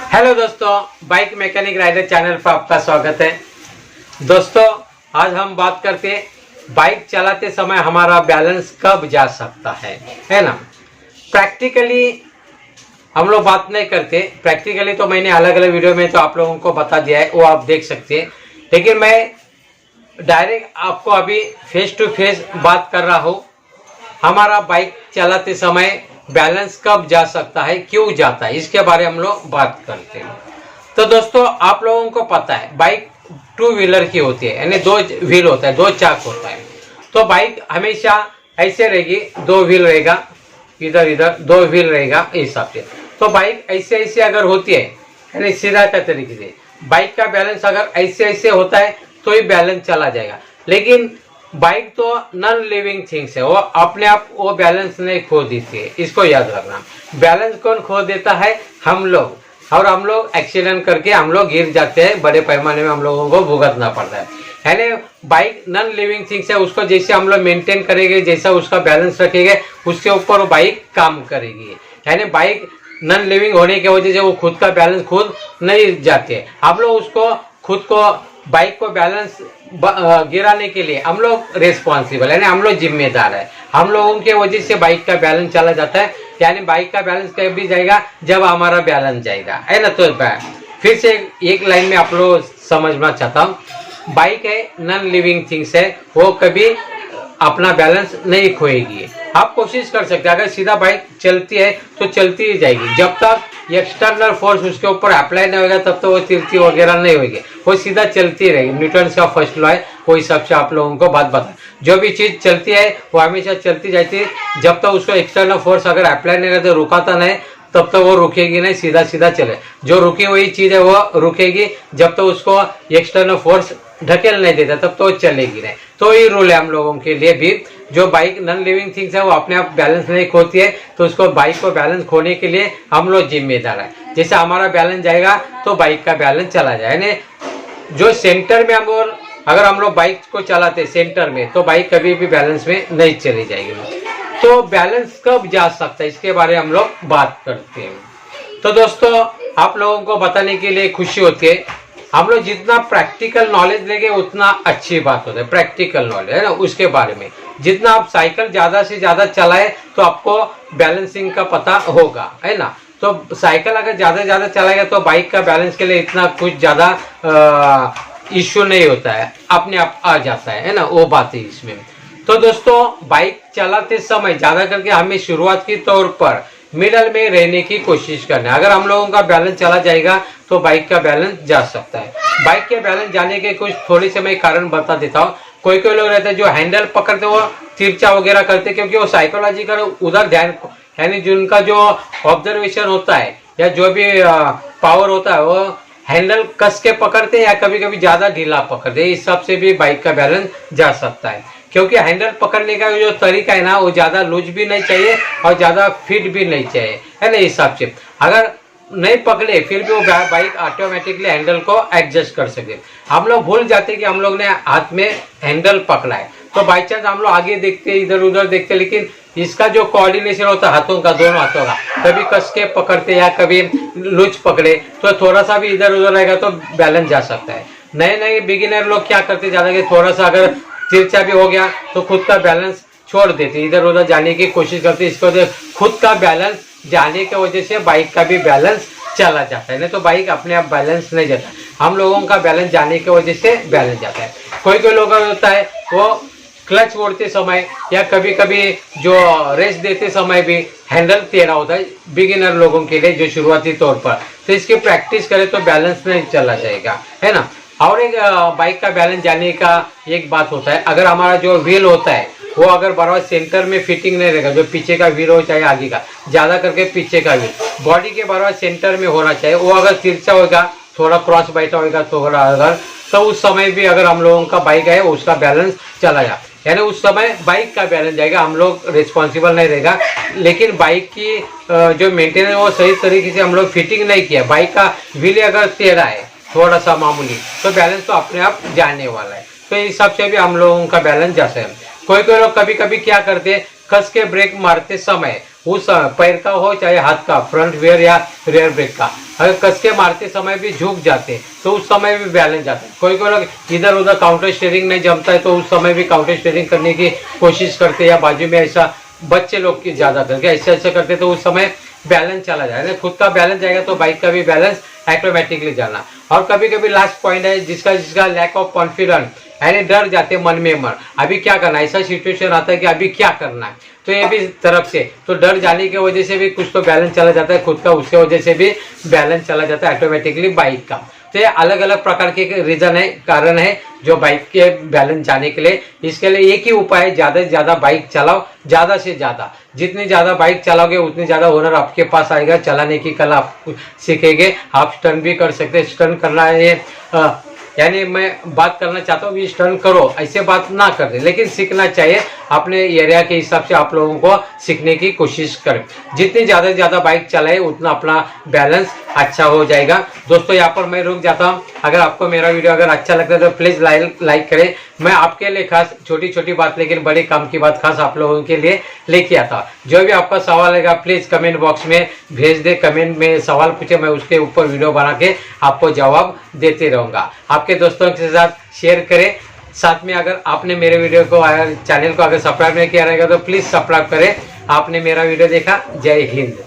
Hello दोस्तों, bike mechanic rider channel पर आपका स्वागत है। दोस्तों, आज हम बात करते हैं बाइक चलाते समय हमारा बैलेंस कब जा सकता है ना। प्रैक्टिकली हम लोग बात नहीं करते। प्रैक्टिकली तो मैंने अलग अलग वीडियो में तो आप लोगों को बता दिया है, वो आप देख सकते हैं। लेकिन मैं डायरेक्ट आपको अभी फेस टू फेस बात कर रहा हूँ। हमारा बाइक चलाते समय बैलेंस कब जा सकता है, क्यों जाता है, इसके बारे में हम लोग बात करते हैं। तो दोस्तों, आप लोगों को पता है बाइक टू व्हीलर की होती है, यानी दो व्हील होता है, दो चाक होता है। तो बाइक हमेशा ऐसे रहेगी, दो व्हील रहेगा, इधर इधर दो व्हील रहेगा इस हिसाब से। तो बाइक ऐसे ऐसे अगर होती है, यानी सीधा का तरीके से बाइक का बैलेंस अगर ऐसे ऐसे होता है तो ही बैलेंस चला जाएगा। लेकिन बाइक तो नॉन लिविंग थिंग्स है, वो अपने आप वो बैलेंस नहीं खो देती है, इसको याद रखना। बैलेंस कौन खो देता है? हम लोग। और हम लोग एक्सीडेंट करके हम लोग गिर जाते हैं, बड़े पैमाने में हम लोगों को भुगतना पड़ता है। यानी बाइक नॉन लिविंग थिंग्स है, उसको जैसे हम लोग मेंटेन करेंगे, जैसा उसका बैलेंस रखेंगे, उसके ऊपर वो बाइक काम करेगी। यानी बाइक नॉन लिविंग होने की वजह से वो खुद का बैलेंस खुद नहीं जाते। हम लोग उसको खुद को बाइक को बैलेंस गिराने के लिए हम लोग रेस्पॉन्सिबल, यानी हम लोग जिम्मेदार है। हम लोगों के वजह से बाइक का बैलेंस चला जाता है। यानी बाइक का बैलेंस कब भी जाएगा? जब हमारा बैलेंस जाएगा, है ना। तो फिर से एक लाइन में आप लोग समझना चाहता हूँ। बाइक है नॉन लिविंग थिंग्स है, वो कभी अपना बैलेंस नहीं खोएगी। आप कोशिश कर सकते हैं, अगर सीधा बाइक चलती है तो चलती ही जाएगी। जब तक एक्सटर्नल फोर्स उसके ऊपर अप्लाई नहीं होगा तब तक वो तिरती वगैरह नहीं होगी, वो सीधा चलती रहेगी। न्यूटन का फर्स्ट लॉ है, वो हिसाब से आप लोगों को बात बता। जो भी चीज चलती है वो हमेशा चलती जाती है। जब तक उसको एक्सटर्नल फोर्स अगर अप्लाई नहीं करते, रुकाता नहीं, तब तक वो रुकेगी नहीं, सीधा सीधा चले। जो रुकी हुई चीज है वो रुकेगी, जब तक उसको एक्सटर्नल फोर्स ढकेल नहीं देता तब तो वो चलेगी नहीं। तो ये रूल है हम लोगों के लिए भी। जो बाइक नॉन लिविंग थिंग्स है वो अपने आप बैलेंस नहीं खोती है, तो उसको बाइक को बैलेंस खोने के लिए हम लोग जिम्मेदार है। जैसे हमारा बैलेंस जाएगा तो बाइक का बैलेंस चला जाए। यानी जो सेंटर में अगर हम लोग बाइक को चलाते सेंटर में, तो बाइक कभी भी बैलेंस में नहीं चली जाएगी। तो बैलेंस कब जा सकता है, इसके बारे में हम लोग बात करते हैं। तो दोस्तों, आप लोगों को बताने के लिए खुशी होती है। हम लोग जितना प्रैक्टिकल नॉलेज लेंगे उतना अच्छी बात होता है। प्रैक्टिकल नॉलेज है ना, उसके बारे में जितना आप साइकिल ज्यादा से ज्यादा चलाए तो आपको बैलेंसिंग का पता होगा, है ना। तो साइकिल अगर ज्यादा से ज्यादा चलाएगा तो बाइक का बैलेंस के लिए इतना कुछ ज्यादा इश्यू नहीं होता है, अपने आप आ जाता है ना, वो बात है इसमें। तो दोस्तों, बाइक चलाते समय ज्यादा करके हमें शुरुआत के तौर पर मिडल में रहने की कोशिश करना है। अगर हम लोगों का बैलेंस चला जाएगा तो बाइक का बैलेंस जा सकता है। बाइक के बैलेंस जाने के कुछ थोड़ी से मैं कारण बता देता हूँ। कोई कोई लोग रहते हैं जो हैंडल पकड़ते वो तिरछा वगैरह करते, क्योंकि वो साइकोलॉजिकल उधर ध्यान, यानी जिनका जो ऑब्जर्वेशन होता है या जो भी पावर होता है वो हैंडल कस के पकड़ते हैं या कभी कभी ज्यादा ढीला पकड़ते हैं। इस हिसाब से भी बाइक का बैलेंस जा सकता है, क्योंकि हैंडल पकड़ने का जो तरीका है ना, वो ज्यादा लूज भी नहीं चाहिए और ज्यादा फिट भी नहीं चाहिए, है ना। इस हिसाब से अगर नहीं पकड़े फिर भी वो बाइक ऑटोमेटिकली हैंडल को एडजस्ट कर सके। हम लोग भूल जाते कि हम लोग ने हाथ में हैंडल पकड़ा है, तो बाई चांस हम लोग आगे देखते इधर उधर देखते, लेकिन इसका जो कोऑर्डिनेशन होता है हाथों का, दोनों हाथों का, कभी कस के पकड़ते या कभी लूज पकड़े तो थोड़ा सा भी इधर उधर रहेगा तो बैलेंस जा सकता है। नए नए बिगिनर लोग क्या करते ज्यादा कि थोड़ा सा अगर तिरछा भी हो गया तो खुद का बैलेंस छोड़ देते, इधर उधर जाने की कोशिश करते। इसको खुद का बैलेंस जाने की वजह से बाइक का भी बैलेंस चला जाता है, नहीं तो बाइक अपने आप बैलेंस नहीं जाता। हम लोगों का बैलेंस जाने की वजह से बैलेंस जाता है। कोई कोई लोग होता है वो क्लच मोड़ते समय या कभी कभी जो रेस देते समय भी हैंडल टेढ़ा होता है, बिगिनर लोगों के लिए जो शुरुआती तौर पर। तो इसकी प्रैक्टिस करें तो बैलेंस नहीं चला जाएगा, है ना। और एक बाइक का बैलेंस जाने का एक बात होता है, अगर हमारा जो व्हील होता है वो अगर बराबर सेंटर में फिटिंग नहीं रहेगा, जो पीछे का व्हील हो चाहे आगे का, ज्यादा करके पीछे का व्हील बॉडी के बराबर सेंटर में होना चाहिए। वो अगर तिरछा होगा, थोड़ा क्रॉस बैठा होगा, थोड़ा अगर, तो उस समय भी अगर हम लोगों का बाइक है उसका बैलेंस चला जाए, यानी उस समय बाइक का बैलेंस जाएगा, हम लोग रिस्पॉन्सिबल नहीं रहेगा। लेकिन बाइक की जो मेंटेनेंस वो सही तरीके से हम लोग फिटिंग नहीं किया, बाइक का व्हील अगर टेढ़ा है थोड़ा सा मामूली, तो बैलेंस तो अपने आप जाने वाला है। तो इस हिसाब से भी हम लोगों का बैलेंस जाता है। कोई कोई लोग कभी कभी क्या करते हैं, कस के ब्रेक मारते समय उस पैर का हो चाहे हाथ का, फ्रंट व्हील या रियर ब्रेक का, अगर कस के मारते समय भी झुक जाते तो उस समय भी बैलेंस जाता है। कोई कोई लोग इधर उधर काउंटर स्टीयरिंग नहीं जमता है तो उस समय भी काउंटर स्टीयरिंग करने की कोशिश करते, या बाजू में ऐसा बच्चे लोग की ज्यादा करके ऐसे ऐसे करते तो उस समय बैलेंस चला जाएगा। खुद का बैलेंस जाएगा तो बाइक का भी बैलेंस ऑटोमेटिकली जाना। और कभी कभी लास्ट पॉइंट है जिसका लैक ऑफ कॉन्फिडेंस, यानी डर जाते मन में मन, अभी क्या करना है, ऐसा सिचुएशन आता है कि अभी क्या करना है, तो ये भी तरफ से तो डर जाने की वजह से भी कुछ तो बैलेंस चला जाता है खुद का, उसके वजह से भी बैलेंस चला जाता है ऑटोमेटिकली बाइक का। तो ये अलग अलग प्रकार के रीजन है, कारण है जो बाइक के बैलेंस जाने के लिए। इसके लिए एक ही उपाय है, ज्यादा से ज्यादा बाइक चलाओ, ज्यादा से ज्यादा। जितनी ज्यादा बाइक चलाओगे उतनी ज्यादा हुनर आपके पास आएगा, चलाने की कला आप सीखेंगे। आप स्टंट भी कर सकते हैं। स्टंट करना है यानी मैं बात करना चाहता हूँ स्टंट करो ऐसे बात ना कर दे, लेकिन सीखना चाहिए अपने एरिया के हिसाब से। आप लोगों को सीखने की कोशिश करें। जितनी ज्यादा से ज्यादा बाइक चलाए उतना अपना बैलेंस अच्छा हो जाएगा। दोस्तों यहाँ पर मैं रुक जाता हूँ। अगर आपको मेरा वीडियो अगर अच्छा लगता है तो प्लीज लाइक करें। मैं आपके लिए खास छोटी छोटी बात लेकिन बड़े काम की बात खास आप लोगों के लिए लेके आता हूँ। जो भी आपका सवाल है प्लीज कमेंट बॉक्स में भेज दे, कमेंट में सवाल पूछे, मैं उसके ऊपर वीडियो बना के आपको जवाब देते रहूंगा। आपके दोस्तों के साथ शेयर करें। साथ में अगर आपने मेरे वीडियो को चैनल को अगर सब्सक्राइब नहीं किया रहेगा तो प्लीज सब्सक्राइब करें। आपने मेरा वीडियो देखा। जय हिंद।